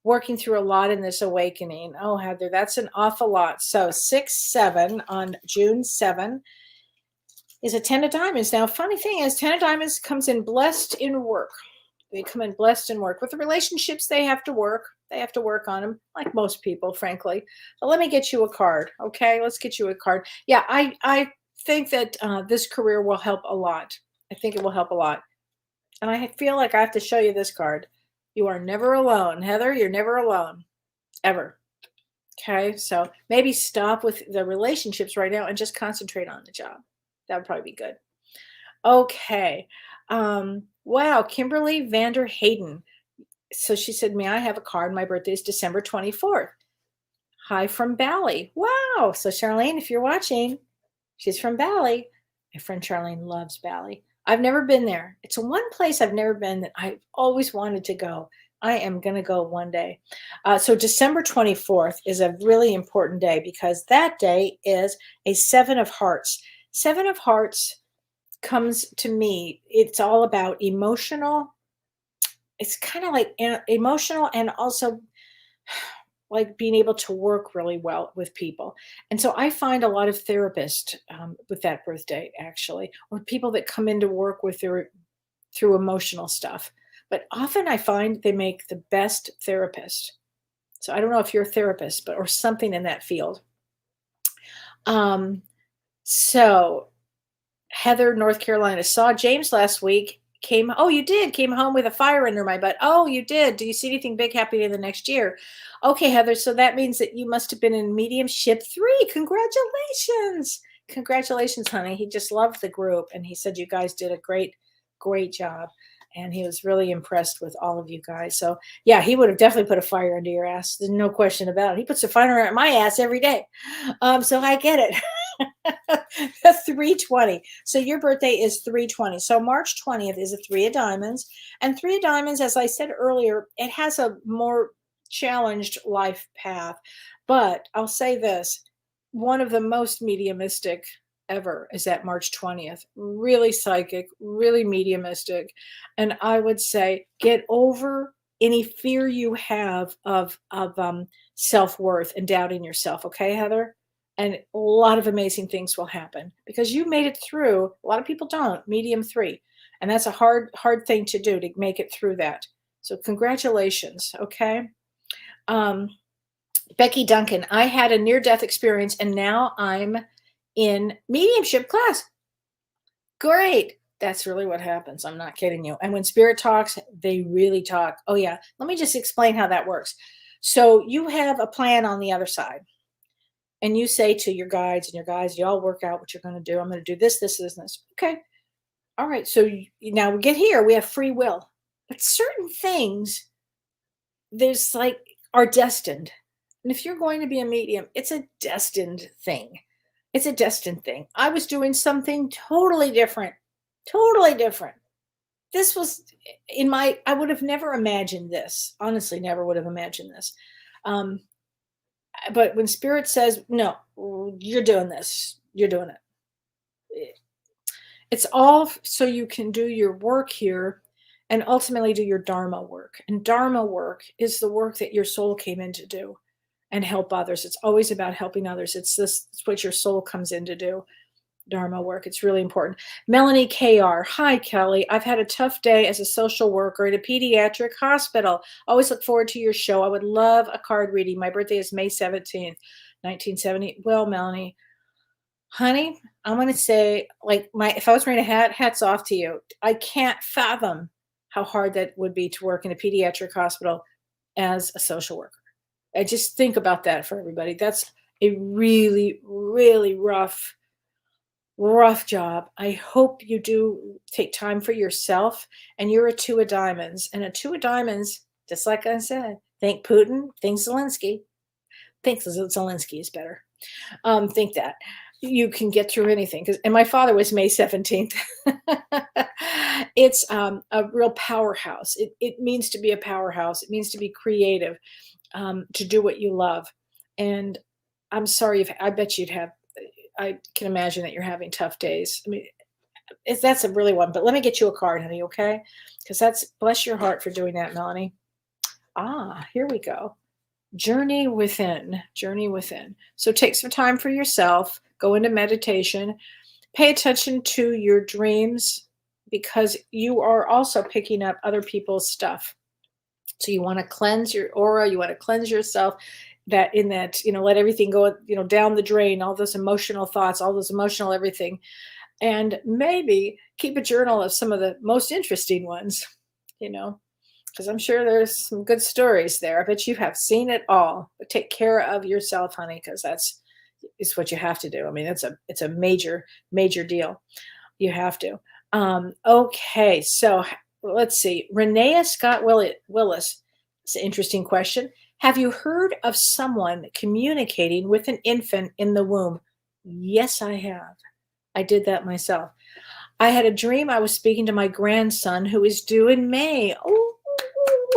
Working through a lot in this awakening. Oh, Heather, that's an awful lot. So 6/7 on June 7 is a 10 of Diamonds. Now, funny thing is, 10 of Diamonds comes in blessed in work. They come in blessed in work. With the relationships, they have to work. They have to work on them, like most people, frankly. But let me get you a card, okay? Let's get you a card. Yeah, I think that this career will help a lot. I think it will help a lot. And I feel like I have to show you this card. You are never alone, Heather. You're never alone, ever. Okay, so maybe stop with the relationships right now and just concentrate on the job. That would probably be good. Okay. Wow, Kimberly Vander Hayden. So she said, may I have a card? My birthday is December 24th. Hi from Bali. Wow. So Charlene, if you're watching, she's from Bali. My friend Charlene loves Bali. I've never been there. It's one place I've never been that I've always wanted to go. I am going to go one day. So December 24th is a really important day because that day is a Seven of Hearts. Seven of Hearts comes to me, it's all about emotional. It's kind of like emotional and also like being able to work really well with people. And so I find a lot of therapists with that birthday, actually, or people that come into work with their through emotional stuff. But often I find they make the best therapist. So I don't know if you're a therapist, but or something in that field. Um, so Heather, North Carolina, saw James last week. Oh, you did. Came home with a fire under my butt. Oh, you did. Do you see anything big happening in the next year? Okay, Heather. So that means that you must have been in mediumship 3. Congratulations. Congratulations, honey. He just loved the group. And he said you guys did a great job. And he was really impressed with all of you guys. So yeah, he would have definitely put a fire under your ass. There's no question about it. He puts a fire under my ass every day. So I get it. 320. So your birthday is 320. So March 20th is a 3 of diamonds. And 3 of diamonds, as I said earlier, it has a more challenged life path. But I'll say this, one of the most mediumistic ever is that March 20th. Really psychic, really mediumistic. And I would say get over any fear you have of self-worth and doubting yourself. Okay, Heather? And a lot of amazing things will happen because you made it through. A lot of people don't. Medium 3, and that's a hard thing to do, to make it through that. So congratulations. Okay. Becky Duncan, I had a near-death experience and now I'm in mediumship class. Great. That's really what happens. I'm not kidding you. And when spirit talks, they really talk. Oh yeah. Let me just explain how that works. So you have a plan on the other side. And you say to your guides, and your guides, you all work out what you're going to do. I'm going to do this, this, this, and this. Okay. All right. So now we get here. We have free will. But certain things, there's like, are destined. And if you're going to be a medium, it's a destined thing. It's a destined thing. I was doing something totally different. Totally different. This was I would have never imagined this. Honestly, never would have imagined this. But when spirit says, no, you're doing this, you're doing it. It's all so you can do your work here and ultimately do your Dharma work. And Dharma work is the work that your soul came in to do and help others. It's always about helping others. It's what your soul comes in to do. Dharma work. It's really important. Melanie KR. Hi, Kellee. I've had a tough day as a social worker at a pediatric hospital. Always look forward to your show. I would love a card reading. My birthday is May 17th, 1970. Well, Melanie, honey, I'm going to say, like, if I was wearing a hat, hats off to you. I can't fathom how hard that would be to work in a pediatric hospital as a social worker. I just think about that for everybody. That's a really, really rough job. I hope you do take time for yourself. And you're a 2 of diamonds. And a 2 of diamonds, just like I said, think Putin, think Zelensky. Think Zelensky is better. Think that. You can get through anything. And my father was May 17th. It's a real powerhouse. It means to be a powerhouse. It means to be creative, to do what you love. And I'm sorry, I bet you'd have, I can imagine that you're having tough days. I mean, that's a really one, but let me get you a card, honey, okay? Because that's, bless your heart for doing that, Melanie. Here we go. Journey within, journey within. So take some time for yourself, go into meditation, pay attention to your dreams because you are also picking up other people's stuff. So you want to cleanse your aura, you want to cleanse yourself. That let everything go, down the drain, all those emotional thoughts, all those emotional everything. And maybe keep a journal of some of the most interesting ones, because I'm sure there's some good stories there. I bet you have seen it all. But take care of yourself, honey, because it's what you have to do. I mean, it's a major, major deal. You have to. Okay, so let's see. Renea Scott Willis. It's an interesting question. Have you heard of someone communicating with an infant in the womb? Yes, I have. I did that myself. I had a dream I was speaking to my grandson who is due in May. Oh,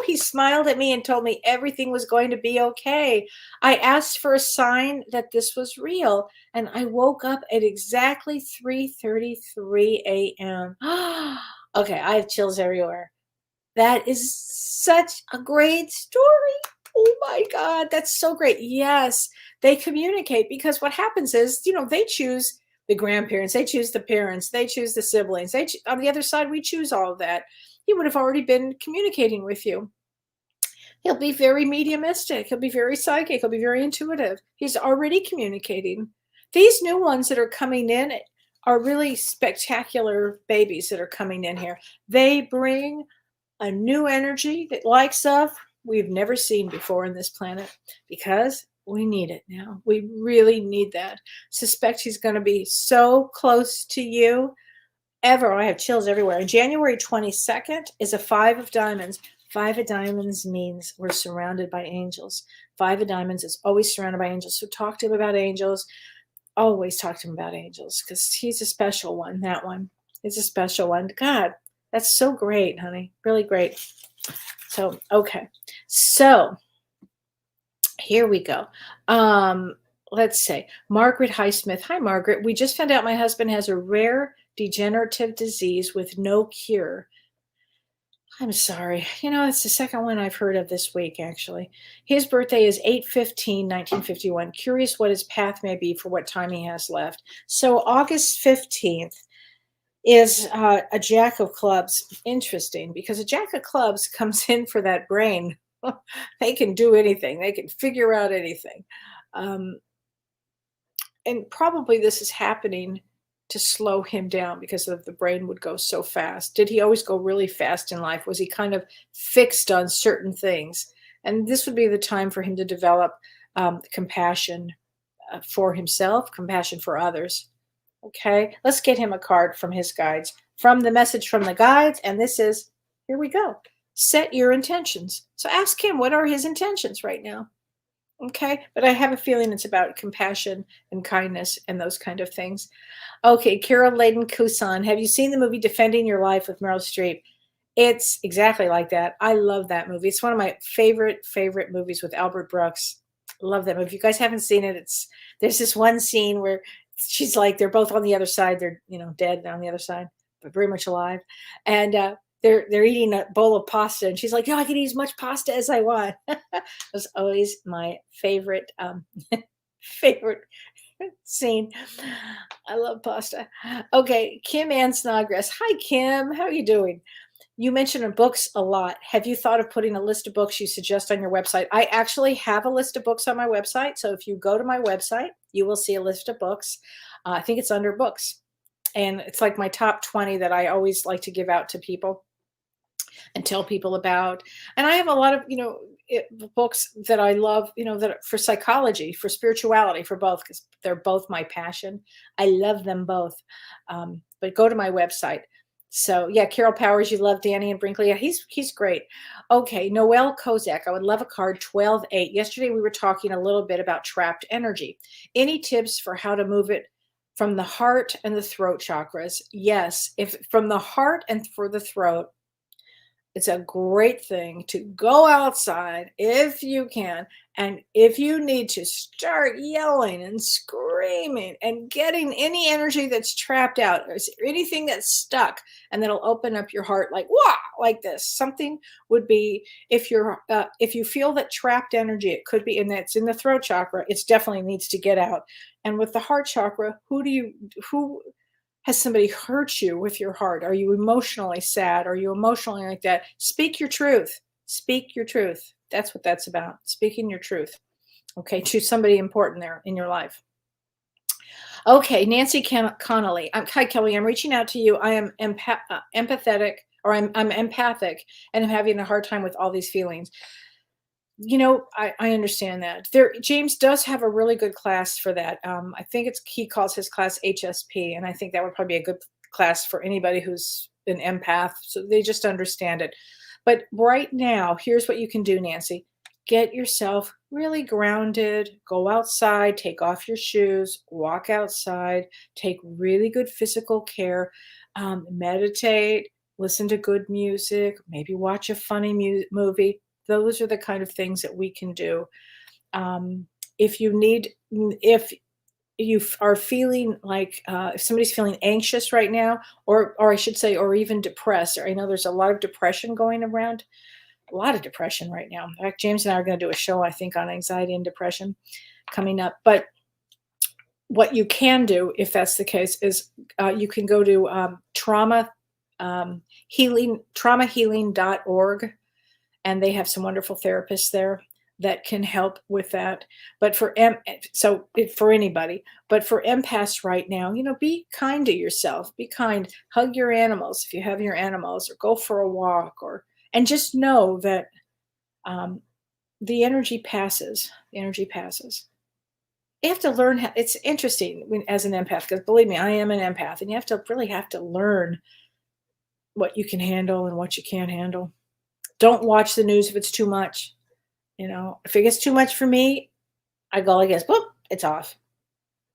he smiled at me and told me everything was going to be okay. I asked for a sign that this was real, and I woke up at exactly 3:33 a.m. Okay, I have chills everywhere. That is such a great story. Oh my God, that's so great. Yes, they communicate because what happens is, they choose the grandparents, they choose the parents, they choose the siblings. On the other side, we choose all of that. He would have already been communicating with you. He'll be very mediumistic. He'll be very psychic. He'll be very intuitive. He's already communicating. These new ones that are coming in are really spectacular babies that are coming in here. They bring a new energy that like stuff we've never seen before on this planet because we need it now. We really need that. Suspect he's going to be so close to you ever. I have chills everywhere. And January 22nd is a 5 of diamonds. 5 of diamonds means we're surrounded by angels. 5 of diamonds is always surrounded by angels. So talk to him about angels. Always talk to him about angels because he's a special one. That one is a special one. God, that's so great, honey. Really great. So, okay. So here we go. Let's say Margaret Highsmith. Hi, Margaret. We just found out my husband has a rare degenerative disease with no cure. I'm sorry. It's the second one I've heard of this week, actually. His birthday is 8/15/1951. Curious what his path may be for what time he has left. So August 15th is a Jack of Clubs. Interesting, because a Jack of Clubs comes in for that brain. They can do anything. They can figure out anything. And probably this is happening to slow him down because of the brain would go so fast. Did he always go really fast in life? Was he kind of fixed on certain things? And this would be the time for him to develop compassion for himself, compassion for others. Okay, let's get him a card from his guides, from the message from the guides. And this is, here we go. Set your intentions. So ask him, what are his intentions right now? Okay, but I have a feeling it's about compassion and kindness and those kind of things. Okay, Carol Layden Kusan, have you seen the movie Defending Your Life with Meryl Streep? It's exactly like that. I love that movie. It's one of my favorite movies with Albert Brooks. Love that movie. If you guys haven't seen it, there's this one scene where she's like, they're both on the other side. They're, dead on the other side, but very much alive. And they're eating a bowl of pasta, and she's like, "No, I can eat as much pasta as I want." It was always my favorite favorite scene. I love pasta. Okay, Kim Ann Snodgrass. Hi, Kim. How are you doing? You mentioned books a lot. Have you thought of putting a list of books you suggest on your website? I actually have a list of books on my website. So if you go to my website, you will see a list of books. I think it's under books. And it's like my top 20 that I always like to give out to people and tell people about. And I have a lot of, books that I love, that for psychology, for spirituality, for both, because they're both my passion. I love them both. But go to my website. So yeah, Carol Powers, you love Danny and Brinkley. Yeah, he's great. Okay, Noel Kozak, I would love a card 12/8. Yesterday we were talking a little bit about trapped energy. Any tips for how to move it from the heart and the throat chakras? Yes, if from the heart and for the throat, it's a great thing to go outside if you can. And if you need to, start yelling and screaming and getting any energy that's trapped out or anything that's stuck, and that'll open up your heart like, wow, like this. Something would be, if you feel that trapped energy, it could be, and that's in the throat chakra, it definitely needs to get out. And with the heart chakra, who has somebody hurt you with your heart? Are you emotionally sad? Are you emotionally like that? Speak your truth. Speak your truth. That's what that's about. Speaking your truth. Okay, to somebody important there in your life. Okay, Nancy Connolly. Hi, Kelly. I'm reaching out to you. I am empathetic, or I'm empathic, and I'm having a hard time with all these feelings. I understand that. James does have a really good class for that. I think he calls his class HSP, and I think that would probably be a good class for anybody who's an empath, so they just understand it. But right now, here's what you can do, Nancy. Get yourself really grounded, go outside, take off your shoes, walk outside, take really good physical care, meditate, listen to good music, maybe watch a funny movie. Those are the kind of things that we can do. If you are feeling like if somebody's feeling anxious right now, or I should say, or even depressed, or I know there's a lot of depression going around, a lot of depression right now. In fact, James and I are going to do a show, I think, on anxiety and depression coming up. But what you can do, if that's the case, is you can go to traumahealing.org, and they have some wonderful therapists there that can help with that. But for anybody, but for empaths right now, be kind to yourself. Be kind. Hug your animals if you have your animals, or go for a walk, and just know that the energy passes. The energy passes. You have to learn how. It's interesting as an empath, because believe me, I am an empath, and you really have to learn what you can handle and what you can't handle. Don't watch the news if it's too much. If it gets too much for me, I go like this, boop, it's off.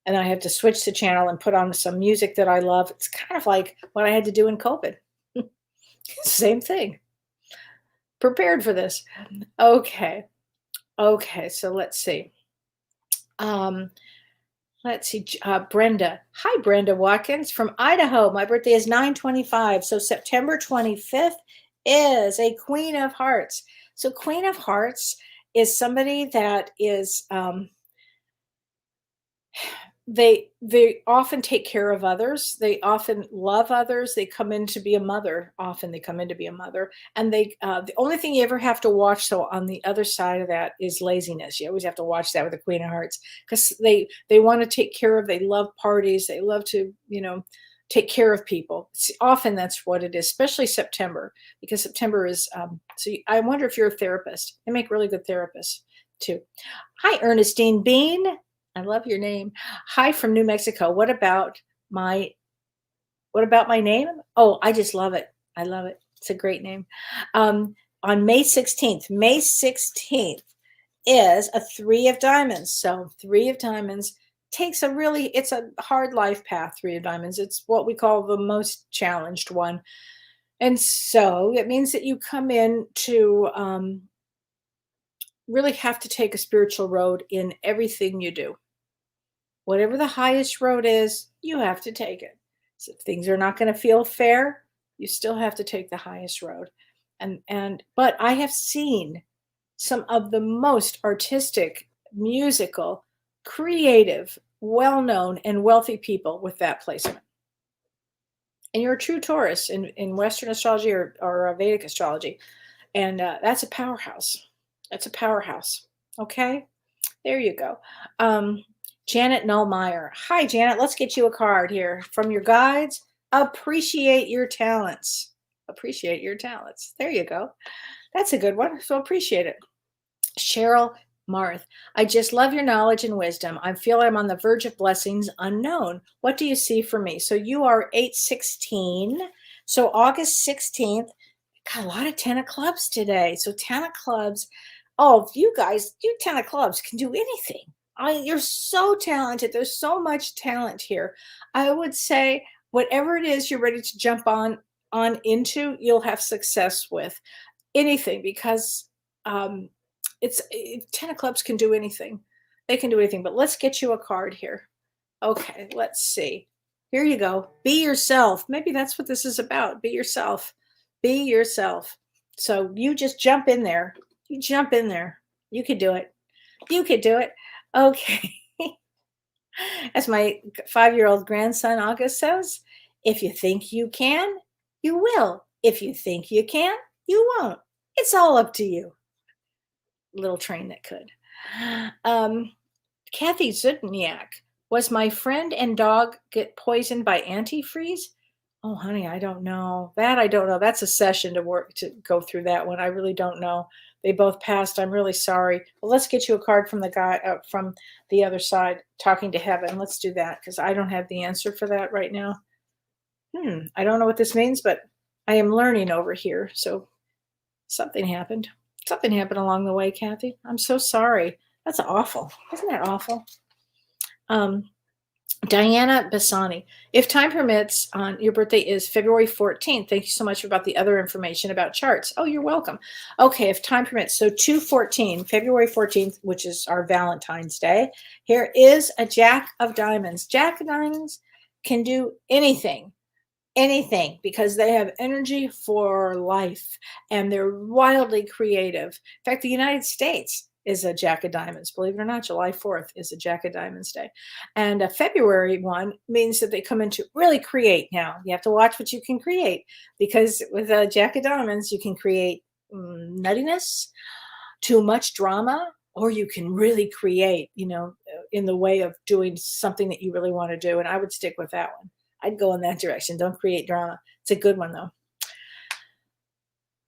And then I have to switch the channel and put on some music that I love. It's kind of like what I had to do in COVID. Same thing. Prepared for this. Okay, so let's see. Brenda. Hi, Brenda Watkins from Idaho. My birthday is 9/25, so September 25th is a Queen of Hearts. So Queen of Hearts is somebody that is, they often take care of others. They often love others. They come in to be a mother. Often they come in to be a mother. And the only thing you ever have to watch, so on the other side of that, is laziness. You always have to watch that with the Queen of Hearts, because they want to take care of, they love parties. They love to, take care of people. Often that's what it is, especially September, because September is, I wonder if you're a therapist. They make really good therapists too. Hi, Ernestine Bean. I love your name. Hi from New Mexico. What about my name? Oh, I just love it. I love it. It's a great name. On May 16th is a 3 of diamonds. So 3 of diamonds it's a hard life path. 3 of diamonds. It's what we call the most challenged one. And so it means that you come in to really have to take a spiritual road in everything you do. Whatever the highest road is, you have to take it. So if things are not going to feel fair, you still have to take the highest road. But I have seen some of the most artistic, musical, creative, well-known, and wealthy people with that placement. And you're a true Taurus in Western astrology or Vedic astrology. And that's a powerhouse. That's a powerhouse. Okay? There you go. Janet Nullmeyer. Hi, Janet. Let's get you a card here from your guides. Appreciate your talents. Appreciate your talents. There you go. That's a good one. So appreciate it. Cheryl Marth. I just love your knowledge and wisdom. I feel I'm on the verge of blessings unknown. What do you see for me? So you are 8/16. So August 16th. Got a lot of 10 of clubs today. So 10 of clubs. Oh, you 10 of clubs can do anything. You're so talented. There's so much talent here. I would say whatever it is you're ready to jump on into, you'll have success with anything, because 10 of clubs can do anything. They can do anything. But let's get you a card here. Okay, let's see. Here you go. Be yourself. Maybe that's what this is about. Be yourself. Be yourself. So you just jump in there. You jump in there. You could do it. You could do it. Okay. As my 5-year-old grandson August says, if you think you can, you will. If you think you can, you won't. It's all up to you. Little train that could. Kathy Zudniak. Was my friend and dog get poisoned by antifreeze? Oh, honey, I don't know. That I don't know. That's a session to go through that one. I really don't know. They both passed. I'm really sorry. Well, let's get you a card from the guy from the other side, talking to heaven. Let's do that, because I don't have the answer for that right now. I don't know what this means, but I am learning over here. So something happened. Something happened along the way, Kathy. I'm so sorry. That's awful. Isn't that awful? Diana Bassani, if time permits, your birthday is February 14th. Thank you so much about the other information about charts. Oh, you're welcome. Okay, if time permits. So 2/14, February 14th, which is our Valentine's Day. Here is a Jack of Diamonds. Jack of Diamonds can do anything, because they have energy for life and they're wildly creative. In fact, the United States is a Jack of Diamonds. Believe it or not, July 4th is a Jack of Diamonds Day. And a February one means that they come in to really create. Now, you have to watch what you can create, because with a Jack of Diamonds, you can create nuttiness, too much drama, or you can really create, in the way of doing something that you really want to do. And I would stick with that one. I'd go in that direction. Don't create drama. It's a good one, though.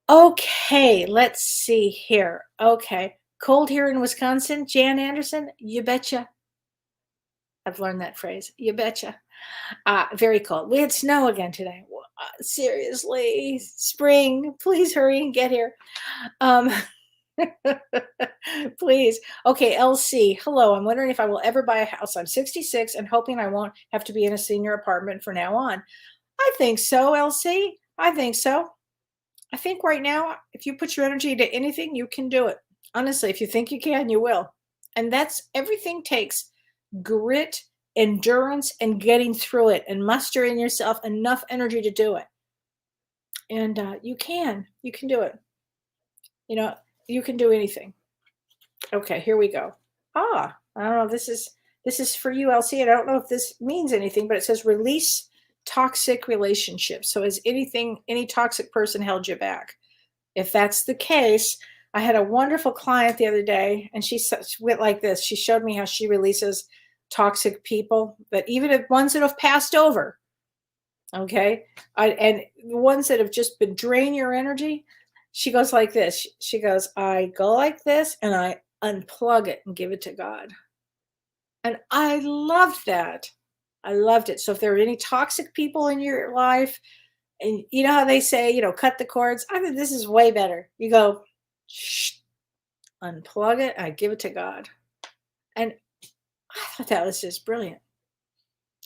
Okay, let's see here. Okay. Cold here in Wisconsin. Jan Anderson, you betcha. I've learned that phrase. You betcha. Very cold. We had snow again today. Seriously, spring, please hurry and get here. Please. Okay, LC. Hello. I'm wondering if I will ever buy a house. I'm 66 and hoping I won't have to be in a senior apartment from now on. I think so, LC. I think so. I think right now, if you put your energy into anything, you can do it. Honestly, if you think you can, you will. And everything takes grit, endurance, and getting through it, and muster in yourself enough energy to do it. And you can do it. You can do anything. Okay, here we go. I don't know. This is for you, LC. I don't know if this means anything, but it says release toxic relationships. So has any toxic person held you back? If that's the case, I had a wonderful client the other day, and she went like this. She showed me how she releases toxic people, but even if ones that have passed over, okay, and the ones that have just been drain your energy, she goes like this. She goes, I go like this, and I unplug it and give it to God. And I loved that. I loved it. So if there are any toxic people in your life, and you know how they say, cut the cords, I think this is way better. You go, shh, unplug it, I give it to God. And I thought that was just brilliant.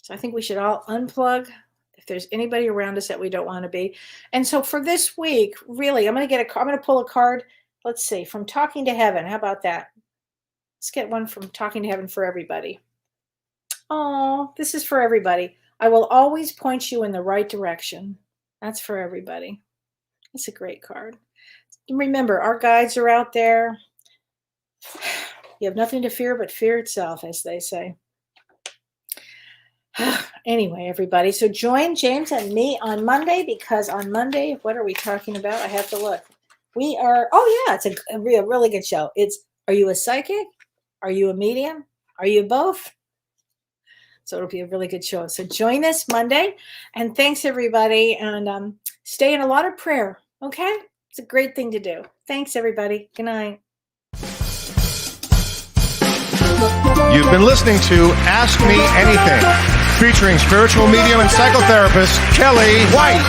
So I think we should all unplug if there's anybody around us that we don't want to be. And so for this week, really, I'm going to pull a card. Let's see, from Talking to Heaven. How about that? Let's get one from Talking to Heaven for everybody. Oh, this is for everybody. I will always point you in the right direction. That's for everybody. It's a great card. Remember, our guides are out there. You have nothing to fear but fear itself, as they say. Anyway, everybody, so join James and me on Monday, because on Monday, what are we talking about? I have to look. We are, it's a really good show. Are you a psychic? Are you a medium? Are you both? So it'll be a really good show. So join us Monday, and thanks, everybody, and stay in a lot of prayer, okay? It's a great thing to do. Thanks, everybody. Good night. You've been listening to Ask Me Anything, featuring spiritual medium and psychotherapist Kellee White.